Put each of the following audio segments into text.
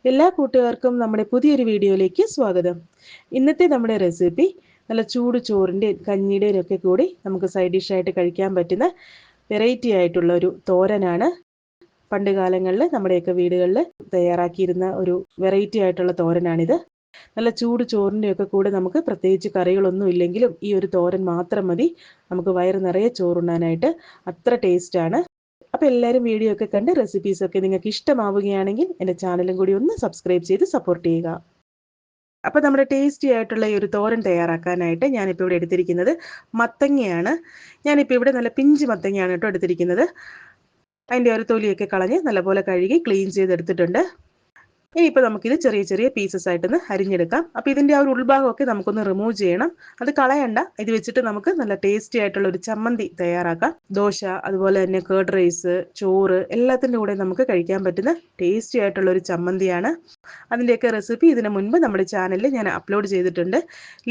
എല്ലാ കൂട്ടുകാർക്കും നമ്മുടെ പുതിയൊരു വീഡിയോയിലേക്ക് സ്വാഗതം. ഇന്നത്തെ നമ്മുടെ റെസിപ്പി നല്ല ചൂട് ചോറിൻ്റെയും കഞ്ഞിയുടെയും ഒക്കെ കൂടി നമുക്ക് സൈഡ് ഡിഷായിട്ട് കഴിക്കാൻ പറ്റുന്ന വെറൈറ്റി ആയിട്ടുള്ള ഒരു തോരനാണ്. പണ്ട് കാലങ്ങളിൽ നമ്മുടെയൊക്കെ വീടുകളിൽ തയ്യാറാക്കിയിരുന്ന ഒരു വെറൈറ്റി ആയിട്ടുള്ള തോരനാണിത്. നല്ല ചൂട് ചോറിൻ്റെയൊക്കെ കൂടെ നമുക്ക് പ്രത്യേകിച്ച് കറികളൊന്നും ഇല്ലെങ്കിലും ഈ ഒരു തോരൻ മാത്രം മതി നമുക്ക് വയറ് നിറയെ ചോറുണ്ണാനായിട്ട്. അത്ര ടേസ്റ്റാണ്. അപ്പോൾ എല്ലാവരും വീഡിയോ ഒക്കെ കണ്ട് റെസിപ്പീസൊക്കെ നിങ്ങൾക്ക് ഇഷ്ടമാവുകയാണെങ്കിൽ എൻ്റെ ചാനലും കൂടി ഒന്ന് സബ്സ്ക്രൈബ് ചെയ്ത് സപ്പോർട്ട് ചെയ്യുക. അപ്പോൾ നമ്മുടെ ടേസ്റ്റി ആയിട്ടുള്ള ഈ ഒരു തോരൻ തയ്യാറാക്കാനായിട്ട് ഞാനിപ്പോൾ ഇവിടെ എടുത്തിരിക്കുന്നത് മത്തങ്ങയാണ്. ഞാനിപ്പോൾ ഇവിടെ നല്ല പിഞ്ച് മത്തങ്ങയാണ് കേട്ടോ എടുത്തിരിക്കുന്നത്. അതിൻ്റെ ഒരു തൊലിയൊക്കെ കളഞ്ഞ് നല്ലപോലെ കഴുകി ക്ലീൻ ചെയ്തെടുത്തിട്ടുണ്ട്. ഇനിയിപ്പോൾ നമുക്കിത് ചെറിയ ചെറിയ പീസസ് ആയിട്ടൊന്ന് അരിഞ്ഞെടുക്കാം. അപ്പോൾ ഇതിൻ്റെ ആ ഒരു ഉൾഭാഗമൊക്കെ നമുക്കൊന്ന് റിമൂവ് ചെയ്യണം. അത് കളയണ്ട. ഇത് വെച്ചിട്ട് നമുക്ക് നല്ല ടേസ്റ്റി ആയിട്ടുള്ള ഒരു ചമ്മന്തി തയ്യാറാക്കാം. ദോശ, അതുപോലെ തന്നെ കേർഡ് റൈസ്, ചോറ് എല്ലാത്തിൻ്റെ കൂടെ നമുക്ക് കഴിക്കാൻ പറ്റുന്ന ടേസ്റ്റി ആയിട്ടുള്ള ഒരു ചമ്മന്തിയാണ്. അതിൻ്റെയൊക്കെ റെസിപ്പി ഇതിന് മുൻപ് നമ്മുടെ ചാനലിൽ ഞാൻ അപ്ലോഡ് ചെയ്തിട്ടുണ്ട്.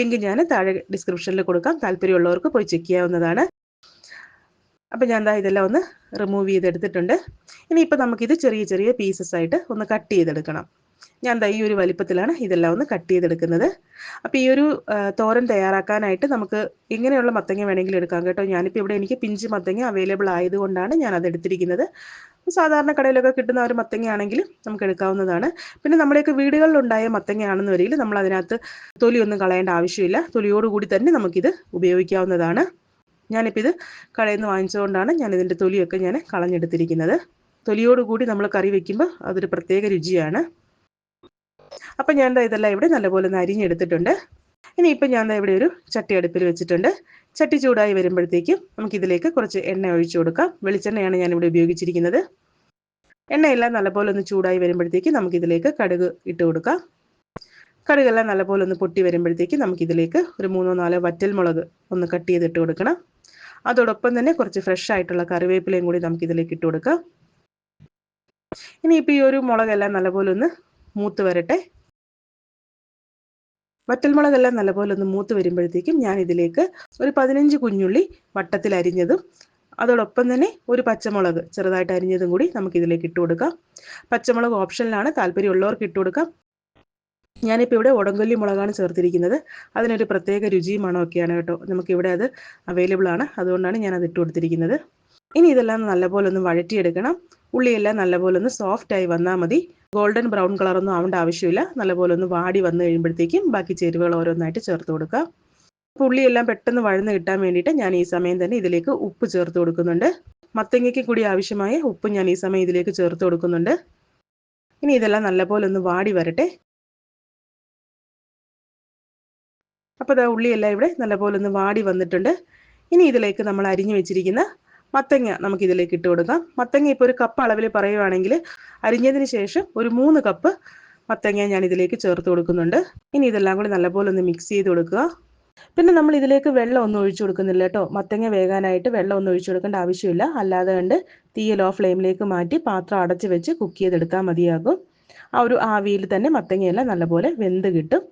ലിങ്ക് ഞാൻ താഴെ ഡിസ്ക്രിപ്ഷനിൽ കൊടുക്കാം. താല്പര്യമുള്ളവർക്ക് പോയി ചെക്ക് ചെയ്യാവുന്നതാണ്. അപ്പോൾ ഞാൻ ഇതെല്ലാം ഒന്ന് റിമൂവ് ചെയ്തെടുത്തിട്ടുണ്ട്. ഇനിയിപ്പോൾ നമുക്കിത് ചെറിയ ചെറിയ പീസസ് ആയിട്ട് ഒന്ന് കട്ട് ചെയ്തെടുക്കണം. ഞാൻ ഈ ഒരു വലിപ്പത്തിലാണ് ഇതെല്ലാം ഒന്ന് കട്ട് ചെയ്തെടുക്കുന്നത്. അപ്പോൾ ഈ ഒരു തോരൻ തയ്യാറാക്കാനായിട്ട് നമുക്ക് ഇങ്ങനെയുള്ള മത്തങ്ങ വേണമെങ്കിലും എടുക്കാം കേട്ടോ. ഞാനിപ്പോൾ ഇവിടെ എനിക്ക് പിഞ്ച് മത്തങ്ങ അവൈലബിൾ ആയതുകൊണ്ടാണ് ഞാനത് എടുത്തിരിക്കുന്നത്. സാധാരണ കടയിലൊക്കെ കിട്ടുന്ന ഒരു മത്തങ്ങയാണെങ്കിൽ നമുക്ക് എടുക്കാവുന്നതാണ്. പിന്നെ നമ്മുടെയൊക്കെ വീടുകളിലുണ്ടായ മത്തങ്ങയാണെന്ന് വരികിൽ നമ്മൾ അതിനകത്ത് തൊലിയൊന്നും കളയേണ്ട ആവശ്യമില്ല. തൊലിയോടുകൂടി തന്നെ നമുക്കിത് ഉപയോഗിക്കാവുന്നതാണ്. ഞാനിപ്പോൾ ഇത് കടയിൽ നിന്ന് വാങ്ങിച്ചുകൊണ്ടാണ് ഞാനിതിൻ്റെ തൊലിയൊക്കെ കളഞ്ഞെടുത്തിരിക്കുന്നത്. തൊലിയോടുകൂടി നമ്മൾ കറി വയ്ക്കുമ്പോൾ അതൊരു പ്രത്യേക രുചിയാണ്. അപ്പം ഞാൻ ഇതെല്ലാം ഇവിടെ നല്ലപോലെ ഒന്ന് അരിഞ്ഞെടുത്തിട്ടുണ്ട്. ഇനിയിപ്പോൾ ഞാൻ ഇവിടെ ഒരു ചട്ടി അടുപ്പിൽ വെച്ചിട്ടുണ്ട്. ചട്ടി ചൂടായി വരുമ്പോഴത്തേക്കും നമുക്കിതിലേക്ക് കുറച്ച് എണ്ണ ഒഴിച്ചു കൊടുക്കാം. വെളിച്ചെണ്ണയാണ് ഞാനിവിടെ ഉപയോഗിച്ചിരിക്കുന്നത്. എണ്ണയെല്ലാം നല്ലപോലെ ഒന്ന് ചൂടായി വരുമ്പോഴത്തേക്കും നമുക്കിതിലേക്ക് കടുക് ഇട്ട് കൊടുക്കാം. കടുകെല്ലാം നല്ലപോലെ ഒന്ന് പൊട്ടി വരുമ്പോഴത്തേക്കും നമുക്കിതിലേക്ക് ഒരു 3-4 വറ്റൽമുളക് ഒന്ന് കട്ട് ചെയ്തിട്ട് കൊടുക്കണം. അതോടൊപ്പം തന്നെ കുറച്ച് ഫ്രഷ് ആയിട്ടുള്ള കറിവേപ്പിലയും കൂടി നമുക്കിതിലേക്ക് ഇട്ട് കൊടുക്കാം. ഇനിയിപ്പോൾ ഈ ഒരു മുളകെല്ലാം നല്ലപോലെ ഒന്ന് മൂത്ത് വരട്ടെ. വറ്റൽമുളകെല്ലാം നല്ലപോലെ ഒന്ന് മൂത്ത് വരുമ്പോഴത്തേക്കും ഞാൻ ഇതിലേക്ക് ഒരു 15 കുഞ്ഞുള്ളി വട്ടത്തിൽ അരിഞ്ഞതും അതോടൊപ്പം തന്നെ ഒരു പച്ചമുളക് ചെറുതായിട്ട് അരിഞ്ഞതും കൂടി നമുക്കിതിലേക്ക് ഇട്ട് കൊടുക്കാം. പച്ചമുളക് ഓപ്ഷനിലാണ്, താല്പര്യമുള്ളവർക്ക് ഇട്ട് കൊടുക്കാം. ഞാനിപ്പോൾ ഇവിടെ ഉടങ്കൊല്ലി മുളകാണ് ചേർത്തിരിക്കുന്നത്. അതിനൊരു പ്രത്യേക രുചിയും മണമൊക്കെയാണ് കേട്ടോ. നമുക്കിവിടെ അത് അവൈലബിൾ ആണ്, അതുകൊണ്ടാണ് ഞാനത് ഇട്ട് കൊടുത്തിരിക്കുന്നത്. ഇനി ഇതെല്ലാം നല്ലപോലെ ഒന്ന് വഴറ്റിയെടുക്കണം. ഉള്ളിയെല്ലാം നല്ലപോലെ ഒന്ന് സോഫ്റ്റായി വന്നാൽ മതി. ഗോൾഡൻ ബ്രൗൺ കളറൊന്നും ആവേണ്ട ആവശ്യമില്ല. നല്ലപോലെ ഒന്ന് വാടി വന്നു കഴിയുമ്പോഴത്തേക്കും ബാക്കി ചേരുവകൾ ഓരോന്നായിട്ട് ചേർത്ത് കൊടുക്കാം. അപ്പോൾ ഉള്ളിയെല്ലാം പെട്ടെന്ന് വഴന്ന് കിട്ടാൻ വേണ്ടിയിട്ട് ഞാൻ ഈ സമയം തന്നെ ഇതിലേക്ക് ഉപ്പ് ചേർത്ത് കൊടുക്കുന്നുണ്ട്. മത്തങ്ങയ്ക്ക് കൂടി ആവശ്യമായ ഉപ്പ് ഞാൻ ഈ സമയം ഇതിലേക്ക് ചേർത്ത് കൊടുക്കുന്നുണ്ട്. ഇനി ഇതെല്ലാം നല്ലപോലെ ഒന്ന് വാടി വരട്ടെ. അപ്പോൾ ഉള്ളിയെല്ലാം ഇവിടെ നല്ലപോലെ ഒന്ന് വാടി വന്നിട്ടുണ്ട്. ഇനി ഇതിലേക്ക് നമ്മൾ അരിഞ്ഞു വെച്ചിരിക്കുന്ന മത്തങ്ങ നമുക്കിതിലേക്ക് ഇട്ട് കൊടുക്കാം. മത്തങ്ങ ഇപ്പോൾ ഒരു കപ്പ് അളവിൽ പറയുവാണെങ്കിൽ അരിഞ്ഞതിന് ശേഷം ഒരു 3 കപ്പ് മത്തങ്ങ ഞാൻ ഇതിലേക്ക് ചേർത്ത് കൊടുക്കുന്നുണ്ട്. ഇനി ഇതെല്ലാം കൂടി നല്ലപോലെ ഒന്ന് മിക്സ് ചെയ്ത് കൊടുക്കുക. പിന്നെ നമ്മൾ ഇതിലേക്ക് വെള്ളം ഒന്നും ഒഴിച്ചു കൊടുക്കുന്നില്ല കേട്ടോ. മത്തങ്ങ വേകാനായിട്ട് വെള്ളം ഒന്നും ഒഴിച്ചു കൊടുക്കേണ്ട ആവശ്യമില്ല. അല്ലാതെ കണ്ട് തീ ലോ ഫ്ലെയിമിലേക്ക് മാറ്റി പാത്രം അടച്ച് വെച്ച് കുക്ക് ചെയ്തെടുക്കാൻ മതിയാകും. ആ ഒരു ആവിയിൽ തന്നെ മത്തങ്ങയെല്ലാം നല്ലപോലെ വെന്ത് കിട്ടും.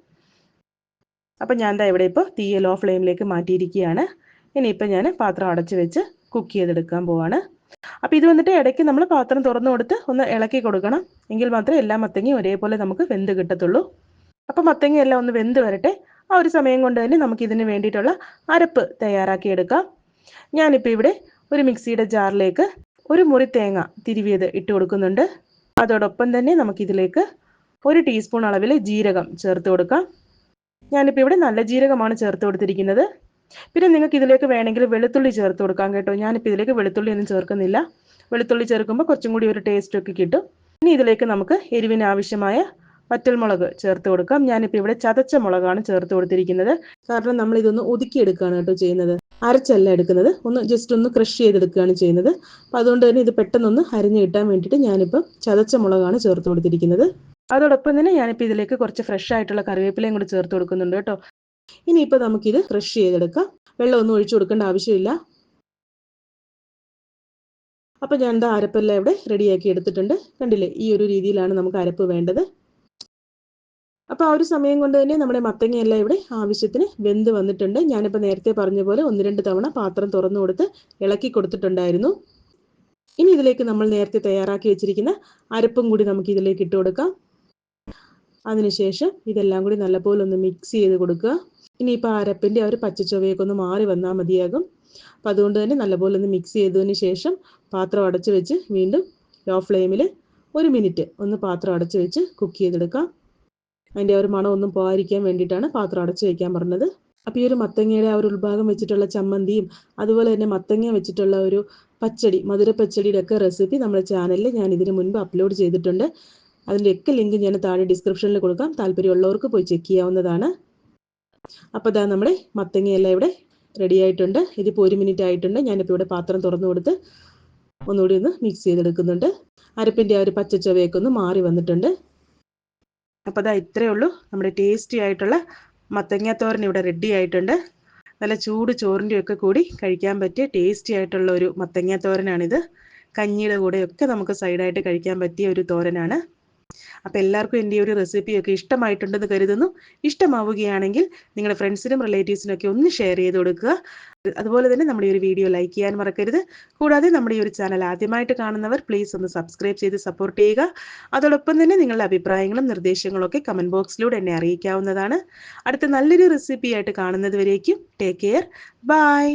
അപ്പം ഞാൻ ഇവിടെ ഇപ്പോൾ തീ ലോ ഫ്ലെയിമിലേക്ക് മാറ്റിയിരിക്കുകയാണ്. ഇനിയിപ്പോൾ ഞാൻ പാത്രം അടച്ച് വെച്ച് കുക്ക് ചെയ്തെടുക്കാൻ പോവാണ്. അപ്പോൾ ഇത് വന്നിട്ട് ഇടയ്ക്ക് നമ്മൾ പാത്രം തുറന്നു കൊടുത്ത് ഒന്ന് ഇളക്കി കൊടുക്കണം. എങ്കിൽ മാത്രമേ എല്ലാ മത്തങ്ങയും ഒരേപോലെ നമുക്ക് വെന്ത് കിട്ടത്തുള്ളൂ. അപ്പോൾ മത്തങ്ങയെല്ലാം ഒന്ന് വെന്ത് വരട്ടെ. ആ ഒരു സമയം കൊണ്ട് തന്നെ നമുക്കിതിന് വേണ്ടിയിട്ടുള്ള അരപ്പ് തയ്യാറാക്കിയെടുക്കാം. ഞാനിപ്പോൾ ഇവിടെ ഒരു മിക്സിയുടെ ജാറിലേക്ക് ഒരു മുറി തേങ്ങ തിരുവിയത് ഇട്ട് കൊടുക്കുന്നുണ്ട്. അതോടൊപ്പം തന്നെ നമുക്കിതിലേക്ക് 1 ടീസ്പൂൺ അളവിൽ ജീരകം ചേർത്ത് കൊടുക്കാം. ഞാനിപ്പോൾ ഇവിടെ നല്ല ജീരകമാണ് ചേർത്ത് കൊടുത്തിരിക്കുന്നത്. പിന്നെ നിങ്ങൾക്ക് ഇതിലേക്ക് വേണമെങ്കിൽ വെളുത്തുള്ളി ചേർത്ത് കൊടുക്കാം കേട്ടോ. ഞാനിപ്പോൾ ഇതിലേക്ക് വെളുത്തുള്ളി ഒന്നും ചേർക്കുന്നില്ല. വെളുത്തുള്ളി ചേർക്കുമ്പോൾ കുറച്ചും കൂടി ഒരു ടേസ്റ്റ് ഒക്കെ കിട്ടും. ഇനി ഇതിലേക്ക് നമുക്ക് എരിവിന് ആവശ്യമായ വറ്റൽമുളക് ചേർത്ത് കൊടുക്കാം. ഞാനിപ്പോൾ ഇവിടെ ചതച്ച മുളകാണ് ചേർത്ത് കൊടുത്തിരിക്കുന്നത്. കാരണം നമ്മൾ ഇതൊന്ന് ഒതുക്കിയെടുക്കുകയാണ് കേട്ടോ ചെയ്യുന്നത്. അരച്ചല്ല എടുക്കുന്നത്, ഒന്ന് ജസ്റ്റ് ഒന്ന് ക്രഷ് ചെയ്തെടുക്കുകയാണ് ചെയ്യുന്നത്. അപ്പം അതുകൊണ്ട് തന്നെ ഇത് പെട്ടെന്നൊന്ന് അരിഞ്ഞ് കിട്ടാൻ വേണ്ടിയിട്ട് ഞാനിപ്പം ചതച്ച മുളകാണ് ചേർത്ത് കൊടുത്തിരിക്കുന്നത്. അതോടൊപ്പം തന്നെ ഞാനിപ്പോൾ ഇതിലേക്ക് കുറച്ച് ഫ്രഷ് ആയിട്ടുള്ള കറിവേപ്പിലയും കൂടി ചേർത്ത് കൊടുക്കുന്നുണ്ട് കേട്ടോ. ഇനിയിപ്പോൾ നമുക്കിത് ക്രഷ് ചെയ്തെടുക്കാം. വെള്ളം ഒന്നും ഒഴിച്ചു കൊടുക്കേണ്ട ആവശ്യമില്ല. അപ്പം ഞാൻ അരപ്പെല്ലാം ഇവിടെ റെഡിയാക്കി എടുത്തിട്ടുണ്ട്. കണ്ടില്ലേ, ഈ ഒരു രീതിയിലാണ് നമുക്ക് അരപ്പ് വേണ്ടത്. അപ്പോൾ ആ ഒരു സമയം കൊണ്ട് തന്നെ നമ്മുടെ മത്തങ്ങയെല്ലാം ഇവിടെ ആവശ്യത്തിന് വെന്ത് വന്നിട്ടുണ്ട്. ഞാനിപ്പോൾ നേരത്തെ പറഞ്ഞ പോലെ 1-2 തവണ പാത്രം തുറന്നു കൊടുത്ത് ഇളക്കി കൊടുത്തിട്ടുണ്ടായിരുന്നു. ഇനി ഇതിലേക്ക് നമ്മൾ നേരത്തെ തയ്യാറാക്കി വെച്ചിരിക്കുന്ന അരപ്പും കൂടി നമുക്ക് ഇതിലേക്ക് ഇട്ട് കൊടുക്കാം. അതിനുശേഷം ഇതെല്ലാം കൂടി നല്ലപോലെ ഒന്ന് മിക്സ് ചെയ്ത് കൊടുക്കുക. ഇനിയിപ്പോൾ അരപ്പിൻ്റെ ആ ഒരു പച്ചച്ചുവയൊക്കെ ഒന്ന് മാറി വന്നാൽ മതിയാകും. അപ്പം അതുകൊണ്ട് തന്നെ നല്ലപോലെ ഒന്ന് മിക്സ് ചെയ്തതിന് ശേഷം പാത്രം അടച്ച് വെച്ച് വീണ്ടും ലോ ഫ്ലെയിമിൽ 1 മിനിറ്റ് ഒന്ന് പാത്രം അടച്ച് വെച്ച് കുക്ക് ചെയ്തെടുക്കാം. അതിൻ്റെ ആ ഒരു മണമൊന്നും പോകാതിരിക്കാൻ വേണ്ടിയിട്ടാണ് പാത്രം അടച്ച് വയ്ക്കാൻ പറഞ്ഞത്. അപ്പോൾ ഈ ഒരു മത്തങ്ങയുടെ ആ ഒരു ഉൾഭാഗം വെച്ചിട്ടുള്ള ചമ്മന്തിയും അതുപോലെ തന്നെ മത്തങ്ങ വെച്ചിട്ടുള്ള ഒരു പച്ചടി, മധുരപ്പച്ചടിയുടെ ഒക്കെ റെസിപ്പി നമ്മുടെ ചാനലിൽ ഞാൻ ഇതിന് മുൻപ് അപ്ലോഡ് ചെയ്തിട്ടുണ്ട്. അതിൻ്റെയൊക്കെ ലിങ്ക് ഞാൻ താഴെ ഡിസ്ക്രിപ്ഷനിൽ കൊടുക്കാം. താല്പര്യമുള്ളവർക്ക് പോയി ചെക്ക് ചെയ്യാവുന്നതാണ്. അപ്പോൾ ഇതാ നമ്മുടെ മത്തങ്ങയെല്ലാം ഇവിടെ റെഡി ആയിട്ടുണ്ട്. ഇതിപ്പോൾ 1 മിനിറ്റ് ആയിട്ടുണ്ട്. ഞാനിപ്പോൾ ഇവിടെ പാത്രം തുറന്നു കൊടുത്ത് ഒന്നുകൂടി ഒന്ന് മിക്സ് ചെയ്തെടുക്കുന്നുണ്ട്. അരപ്പിൻ്റെ ആ ഒരു പച്ചച്ചുവയൊക്കെ ഒന്ന് മാറി വന്നിട്ടുണ്ട്. അപ്പോൾ അതാ ഇത്രയേ ഉള്ളൂ. നമ്മുടെ ടേസ്റ്റി ആയിട്ടുള്ള മത്തങ്ങാത്തോരൻ ഇവിടെ റെഡി ആയിട്ടുണ്ട്. നല്ല ചൂട് ചോറിൻ്റെ ഒക്കെ കൂടി കഴിക്കാൻ പറ്റിയ ടേസ്റ്റി ആയിട്ടുള്ള ഒരു മത്തങ്ങാത്തോരനാണിത്. കഞ്ഞിയുടെ കൂടെയൊക്കെ നമുക്ക് സൈഡായിട്ട് കഴിക്കാൻ പറ്റിയ ഒരു തോരനാണ്. അപ്പോൾ എല്ലാവർക്കും എൻ്റെ ഈ ഒരു റെസിപ്പിയൊക്കെ ഇഷ്ടമായിട്ടുണ്ടെന്ന് കരുതുന്നു. ഇഷ്ടമാവുകയാണെങ്കിൽ നിങ്ങളുടെ ഫ്രണ്ട്സിനും റിലേറ്റീവ്സിനും ഒക്കെ ഒന്ന് ഷെയർ ചെയ്ത് കൊടുക്കുക. അതുപോലെ തന്നെ നമ്മുടെ ഈ ഒരു വീഡിയോ ലൈക്ക് ചെയ്യാൻ മറക്കരുത്. കൂടാതെ നമ്മുടെ ഈ ഒരു ചാനൽ ആദ്യമായിട്ട് കാണുന്നവർ പ്ലീസ് ഒന്ന് സബ്സ്ക്രൈബ് ചെയ്ത് സപ്പോർട്ട് ചെയ്യുക. അതോടൊപ്പം തന്നെ നിങ്ങളുടെ അഭിപ്രായങ്ങളും നിർദ്ദേശങ്ങളും ഒക്കെ കമൻറ്റ് ബോക്സിലൂടെ എന്നെ അറിയിക്കാവുന്നതാണ്. അടുത്ത നല്ലൊരു റെസിപ്പിയായിട്ട് കാണുന്നത് വരേക്കും ടേക്ക് കെയർ. ബൈ.